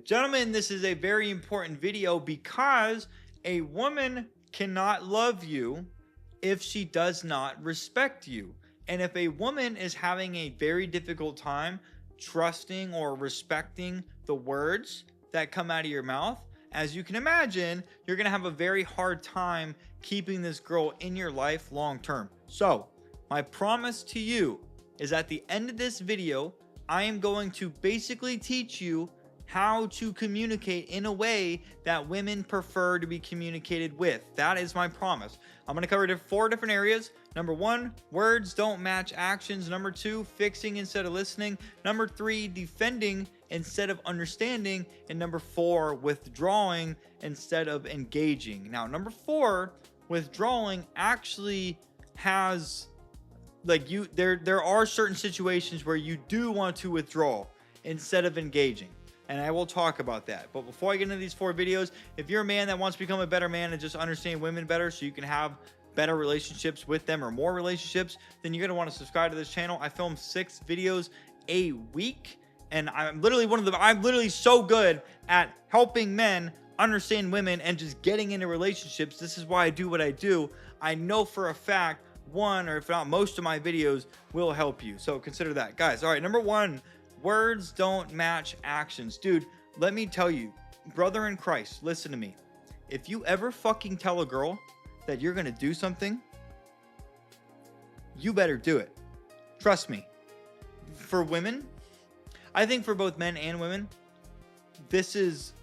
Gentlemen, this is a very important video because a woman cannot love you if she does not respect you. And if a woman is having a very difficult time trusting or respecting the words that come out of your mouth, as you can imagine, you're going to have a very hard time keeping this girl in your life long term. So, my promise to you is at the end of this video, I am going to basically teach you how to communicate in a way that women prefer to be communicated with. That is my promise. I'm going to cover 4 different areas. Number 1, words don't match actions. Number 2, fixing instead of listening. Number 3, defending instead of understanding. And number 4, withdrawing instead of engaging. Now, number 4, withdrawing actually has there are certain situations where you do want to withdraw instead of engaging. And I will talk about that. But before I get into these 4 videos, if you're a man that wants to become a better man and just understand women better so you can have better relationships with them or more relationships, then you're going to want to subscribe to this channel. I film 6 videos a week, and I'm literally so good at helping men understand women and just getting into relationships. This is why I do what I do. I know for a fact one, or if not most of my videos will help you. So consider that, guys. All right, number 1, words don't match actions. Dude, let me tell you, brother in Christ, listen to me. If you ever fucking tell a girl that you're gonna do something, you better do it. Trust me. For women, I think for both men and women, this is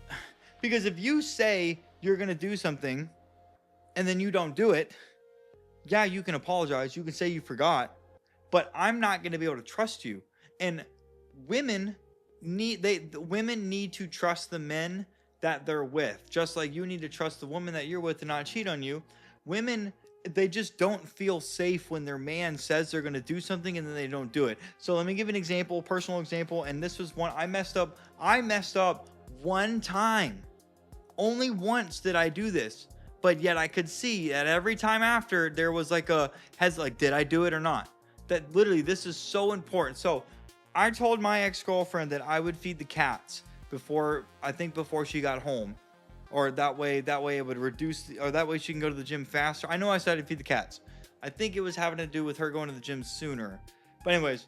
because if you say you're gonna do something and then you don't do it, yeah, you can apologize, you can say you forgot, but I'm not gonna be able to trust you. And women need to trust the men that they're with, just like you need to trust the woman that you're with to not cheat on you. Women, they just don't feel safe when their man says they're going to do something and then they don't do it. So let me give an example, personal example, and this was one I messed up one time. Only once did I do this, but yet I could see that every time after there was did I do it or not? That literally, this is so important. So I told my ex-girlfriend that I would feed the cats before she got home, or that way it would reduce, or that way she can go to the gym faster. I know I said I'd feed the cats. I think it was having to do with her going to the gym sooner. But anyways,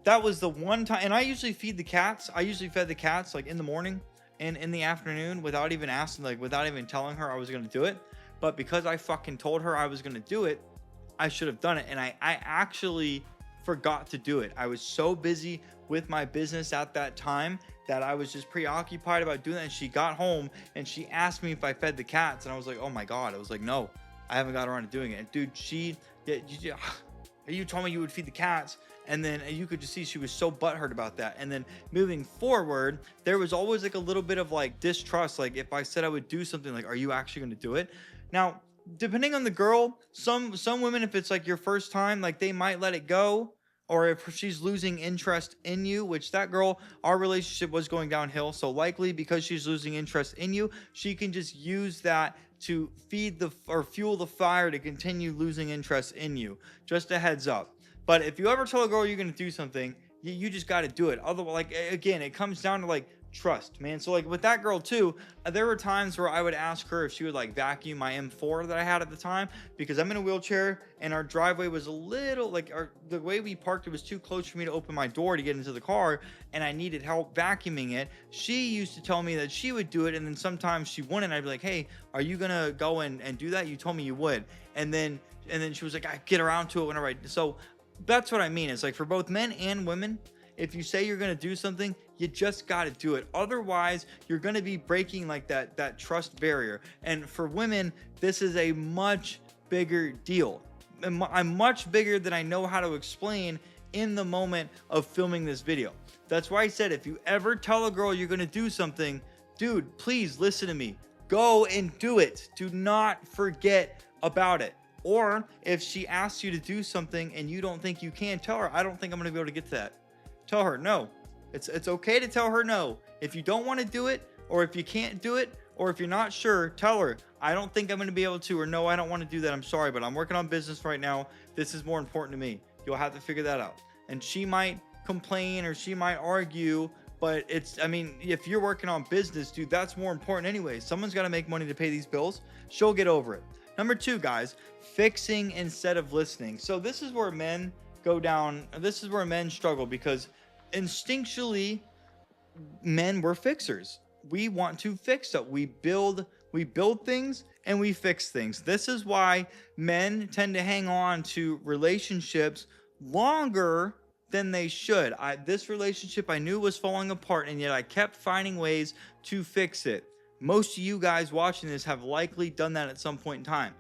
that was the one time, and I usually feed the cats. I usually fed the cats like in the morning and in the afternoon without even asking, without even telling her I was going to do it. But because I fucking told her I was going to do it, I should have done it. And I actually forgot to do it. I was so busy with my business at that time that I was just preoccupied about doing that. And she got home and she asked me if I fed the cats, and I was like, oh my god. I was like, no, I haven't got around to doing it. And dude, you told me you would feed the cats, and then you could just see she was so butthurt about that. And then moving forward, there was always a little bit of distrust. If I said I would do something, are you actually going to do it? Now, depending on the girl, some women, if it's your first time, they might let it go. Or if she's losing interest in you, which that girl, our relationship was going downhill. So likely because she's losing interest in you, she can just use that to fuel the fire to continue losing interest in you. Just a heads up. But if you ever tell a girl you're going to do something, you just got to do it. Otherwise, again, it comes down to trust, man. So with that girl too, there were times where I would ask her if she would vacuum my M4 that I had at the time, because I'm in a wheelchair and our driveway was a little the way we parked, it was too close for me to open my door to get into the car, and I needed help vacuuming it. She used to tell me that she would do it, and then sometimes she wouldn't. I'd be like, hey, are you gonna go and do that? You told me you would. And then she was like, I get around to it whenever so that's what I mean. It's for both men and women, if you say you're going to do something, you just got to do it. Otherwise, you're going to be breaking that trust barrier. And for women, this is a much bigger deal. I'm much bigger than I know how to explain in the moment of filming this video. That's why I said, if you ever tell a girl you're going to do something, dude, please listen to me. Go and do it. Do not forget about it. Or if she asks you to do something and you don't think you can, tell her, I don't think I'm going to be able to get to that. Tell her no. It's okay to tell her no. If you don't want to do it, or if you can't do it, or if you're not sure, tell her, I don't think I'm going to be able to, or no, I don't want to do that. I'm sorry, but I'm working on business right now. This is more important to me. You'll have to figure that out. And she might complain or she might argue, But I mean, if you're working on business, dude, that's more important anyway. Someone's got to make money to pay these bills. She'll get over it. Number 2, guys, fixing instead of listening. So this is where men go down. This is where men struggle, because instinctually, men, we're fixers. We want to fix stuff. We build things and we fix things. This is why men tend to hang on to relationships longer than they should. This relationship I knew was falling apart, and yet I kept finding ways to fix it. Most of you guys watching this have likely done that at some point in time.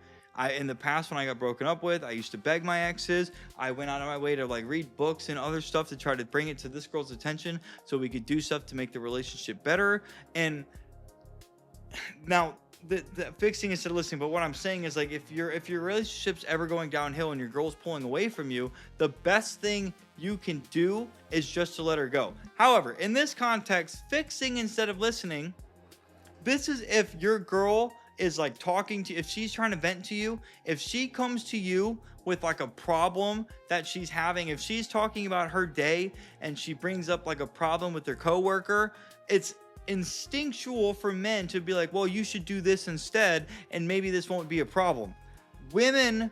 In the past, when I got broken up with, I used to beg my exes. I went out of my way to like read books and other stuff to try to bring it to this girl's attention so we could do stuff to make the relationship better. And now the fixing instead of listening. But what I'm saying is, like, if your relationship's ever going downhill and your girl's pulling away from you, the best thing you can do is just to let her go. However, in this context, fixing instead of listening, this is if your girl is like talking to, if she's trying to vent to you, if she comes to you with like a problem that she's having, if she's talking about her day and she brings up like a problem with her coworker, it's instinctual for men to be like, well, you should do this instead, and maybe this won't be a problem. Women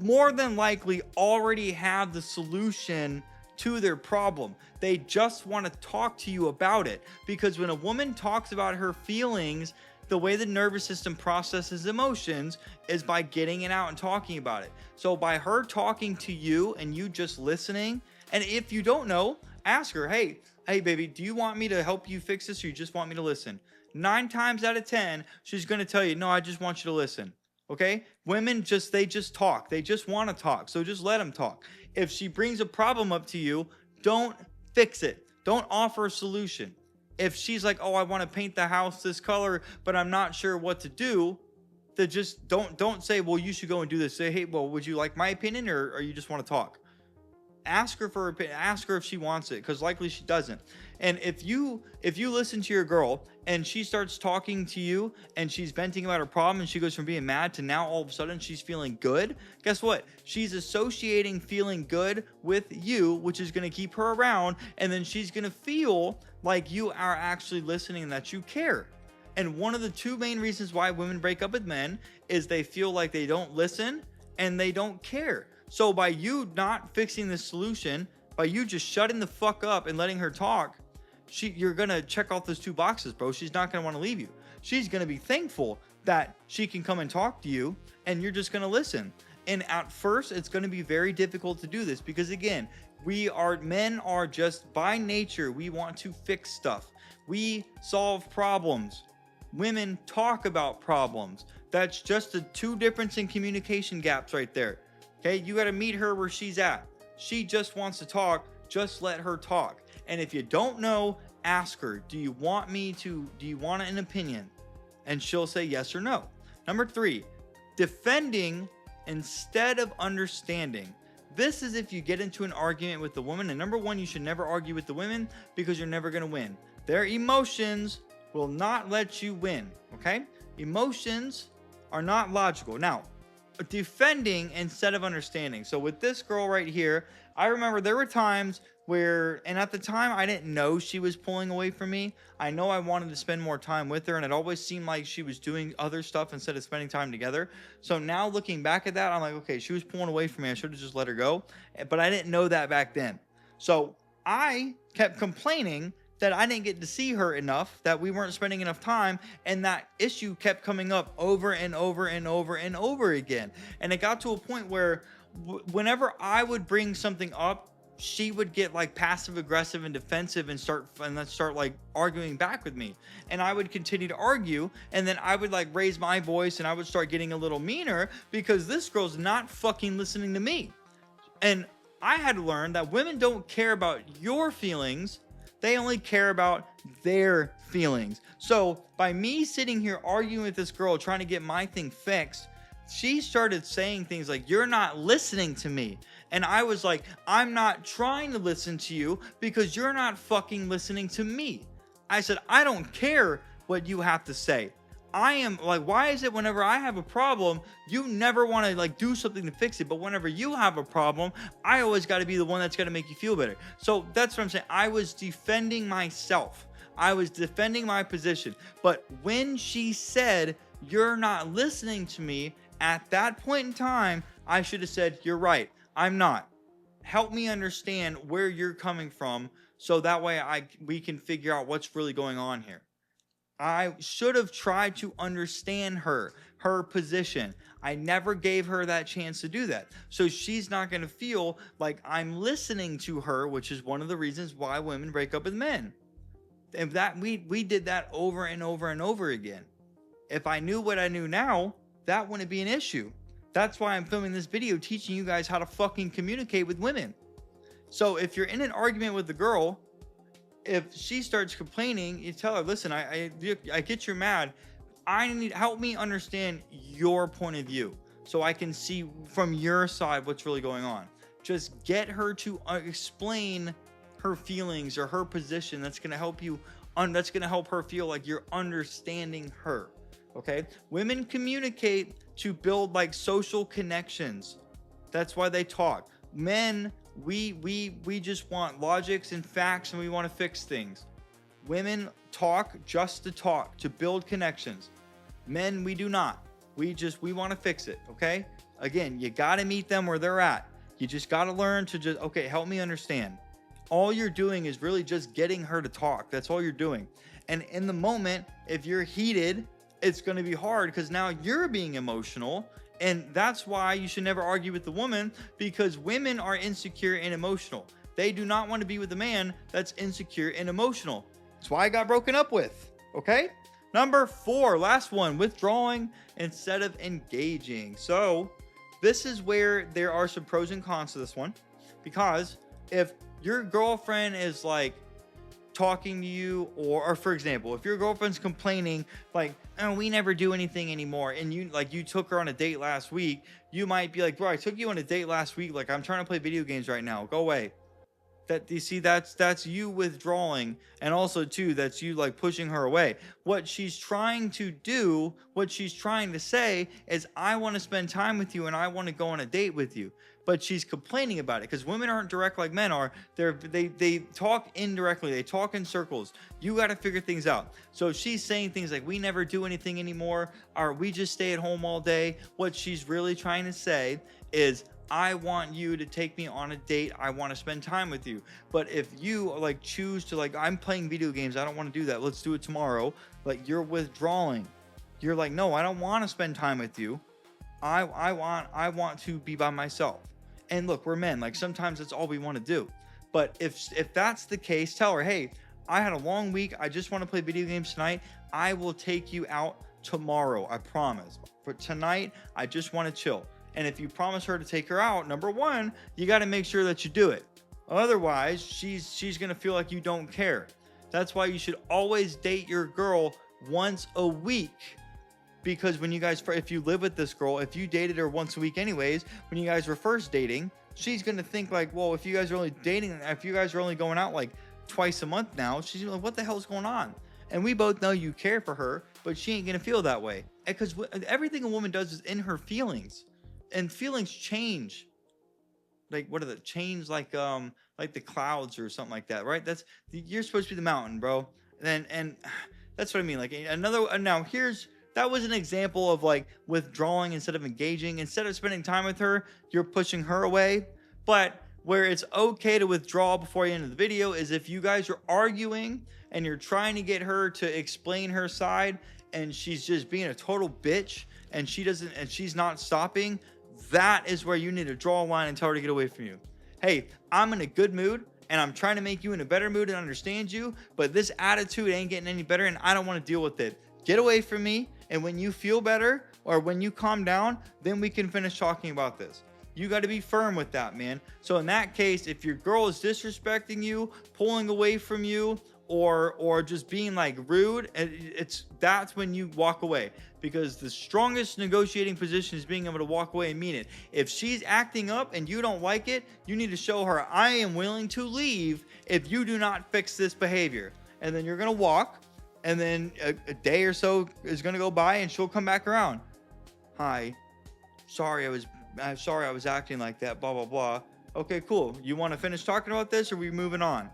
more than likely already have the solution to their problem. They just want to talk to you about it, because when a woman talks about her feelings, the way the nervous system processes emotions is by getting it out and talking about it. So by her talking to you and you just listening, and if you don't know, ask her, hey baby, do you want me to help you fix this, or you just want me to listen? 9 times out of 10, she's going to tell you, no, I just want you to listen. Okay? Women they just talk. They just want to talk. So just let them talk. If she brings a problem up to you, don't fix it. Don't offer a solution. If she's like, oh, I want to paint the house this color, but I'm not sure what to do, then just don't say, well, you should go and do this. Say, hey, well, would you like my opinion, or you just want to talk? Ask her for her opinion. Ask her if she wants it, because likely she doesn't. And if you listen to your girl and she starts talking to you and she's venting about her problem, and she goes from being mad to now all of a sudden she's feeling good, guess what? She's associating feeling good with you, which is going to keep her around, and then she's going to feel like you are actually listening and that you care. And one of the 2 main reasons why women break up with men is they feel like they don't listen and they don't care. So by you not fixing the solution, by you just shutting the fuck up and letting her talk, you're going to check off those 2 boxes, bro. She's not going to want to leave you. She's going to be thankful that she can come and talk to you, and you're just going to listen. And at first, it's going to be very difficult to do this, because again, men are just by nature, we want to fix stuff. We solve problems. Women talk about problems. That's just the 2 difference in communication gaps right there. Okay, you got to meet her where she's at. She just wants to talk. Just let her talk. And if you don't know, ask her, do you want an opinion? And she'll say yes or no. Number 3, defending instead of understanding. This is if you get into an argument with the woman. And number 1, you should never argue with the women, because you're never going to win. Their emotions will not let you win. Okay? Emotions are not logical. Now, defending instead of understanding. So with this girl right here, I remember there were times where, and at the time I didn't know she was pulling away from me. I know I wanted to spend more time with her, and it always seemed like she was doing other stuff instead of spending time together. So now looking back at that, I'm like, okay, she was pulling away from me. I should have just let her go. But I didn't know that back then. So I kept complaining that I didn't get to see her enough, that we weren't spending enough time, and that issue kept coming up over and over and over and over again. And it got to a point where whenever I would bring something up, she would get like passive aggressive and defensive and start like arguing back with me. And I would continue to argue, and then I would like raise my voice, and I would start getting a little meaner, because this girl's not fucking listening to me. And I had to learn that women don't care about your feelings. They only care about their feelings. So by me sitting here arguing with this girl, trying to get my thing fixed, she started saying things like, you're not listening to me. And I was like, I'm not trying to listen to you because you're not fucking listening to me. I said, I don't care what you have to say. I am like, why is it whenever I have a problem, you never want to like do something to fix it, but whenever you have a problem, I always got to be the one that's got to make you feel better. So that's what I'm saying. I was defending myself. I was defending my position. But when she said, you're not listening to me, at that point in time, I should have said, you're right, I'm not. Help me understand where you're coming from, so that way we can figure out what's really going on here. I should have tried to understand her position. I never gave her that chance to do that. So she's not going to feel like I'm listening to her, which is one of the reasons why women break up with men. And that we did that over and over and over again. If I knew what I knew now, that wouldn't be an issue. That's why I'm filming this video teaching you guys how to fucking communicate with women. So if you're in an argument with the girl, if she starts complaining, you tell her, listen, I get you're mad. Help me understand your point of view so I can see from your side what's really going on. Just get her to explain her feelings or her position. That's going to help you. That's going to help her feel like you're understanding her. Okay. Women communicate to build like social connections. That's why they talk. Men, we just want logics and facts, and we want to fix things. Women talk just to talk, to build connections. Men, we do not. We want to fix it. Okay. Again, you got to meet them where they're at. You just got to learn to just, okay, help me understand. All you're doing is really just getting her to talk. That's all you're doing. And in the moment, if you're heated, it's going to be hard because now you're being emotional. And that's why you should never argue with the woman, because women are insecure and emotional. They do not want to be with a man that's insecure and emotional. That's why I got broken up with. Okay. Number 4, last one, withdrawing instead of engaging. So this is where there are some pros and cons to this one, because if your girlfriend is like talking to you, or for example, if your girlfriend's complaining like, oh, we never do anything anymore, and you took her on a date last week, you might be like, bro, I took you on a date last week, like I'm trying to play video games right now, go away. That you see, that's you withdrawing, and also too, that's you like pushing her away. What she's trying to do, what she's trying to say is, I want to spend time with you and I want to go on a date with you. But she's complaining about it, because women aren't direct like men are. They talk indirectly. They talk in circles. You got to figure things out. So if she's saying things like, we never do anything anymore, or we just stay at home all day, what she's really trying to say is, I want you to take me on a date. I want to spend time with you. But if you like choose to like, I'm playing video games, I don't want to do that, let's do it tomorrow, like you're withdrawing. You're like, no, I don't want to spend time with you. I want to be by myself. And look, we're men. Like sometimes that's all we want to do. But if that's the case, tell her, hey, I had a long week. I just want to play video games tonight. I will take you out tomorrow. I promise. But tonight, I just want to chill. And if you promise her to take her out, number 1, you got to make sure that you do it. Otherwise, she's going to feel like you don't care. That's why you should always date your girl once a week. Because when you guys, if you live with this girl, if you dated her once a week anyways, when you guys were first dating, she's going to think like, well, if you guys are only dating, if you guys are only going out like twice a month now, she's going to be like, what the hell's going on? And we both know you care for her, but she ain't going to feel that way. Because everything a woman does is in her feelings. And feelings change. Like, what are the change? Like the clouds or something like that, right? You're supposed to be the mountain, bro. And that's what I mean. Like that was an example of like withdrawing instead of engaging. Instead of spending time with her, you're pushing her away. But where it's okay to withdraw before the end of the video is if you guys are arguing and you're trying to get her to explain her side and she's just being a total bitch and she's not stopping. That is where you need to draw a line and tell her to get away from you. Hey, I'm in a good mood and I'm trying to make you in a better mood and understand you, but this attitude ain't getting any better and I don't want to deal with it. Get away from me, and when you feel better or when you calm down, then we can finish talking about this. You got to be firm with that, man. So in that case, if your girl is disrespecting you, pulling away from you, or just being like rude, that's when you walk away, because the strongest negotiating position is being able to walk away and mean it. If she's acting up and you don't like it, you need to show her, I am willing to leave if you do not fix this behavior. And then you're going to walk And then a day or so is going to go by and she'll come back around. Hi, I'm sorry I was acting like that, blah, blah, blah. Okay, cool. You want to finish talking about this, or are we moving on?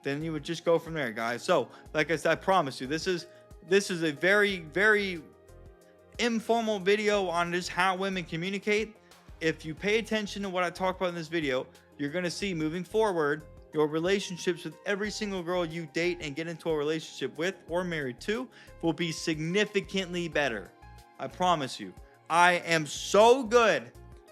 Then you would just go from there, guys. So like I said, I promise you, this is a very, very informal video on just how women communicate. If you pay attention to what I talk about in this video, you're going to see moving forward, your relationships with every single girl you date and get into a relationship with or married to will be significantly better. I promise you. I am so good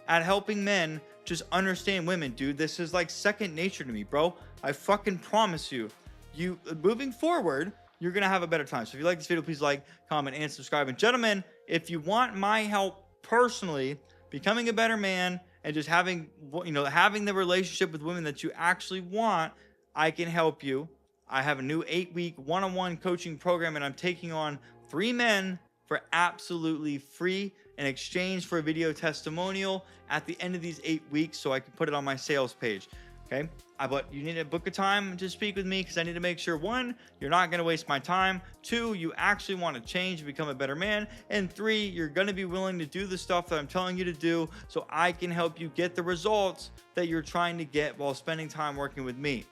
at helping men just understand women, dude. This is like second nature to me, bro. I fucking promise you. You moving forward, you're going to have a better time. So if you like this video, please like, comment, and subscribe. And gentlemen, if you want my help personally, becoming a better man, and just having the relationship with women that you actually want, I can help you. I have a new 8-week one-on-one coaching program, and I'm taking on 3 men for absolutely free in exchange for a video testimonial at the end of these 8 weeks, so I can put it on my sales page. Okay, but you need to book a time to speak with me, because I need to make sure, 1, you're not going to waste my time, 2, you actually want to change and become a better man, and 3, you're going to be willing to do the stuff that I'm telling you to do, so I can help you get the results that you're trying to get while spending time working with me.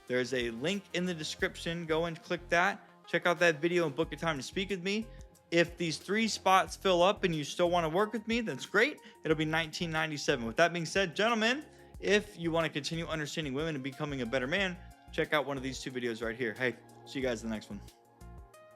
There's a link in the description. Go and click that, check out that video, and book a time to speak with me. If these 3 spots fill up and you still want to work with me, that's great. It'll be $19.97. With that being said, gentlemen, if you want to continue understanding women and becoming a better man, check out one of these 2 videos right here. Hey, see you guys in the next one.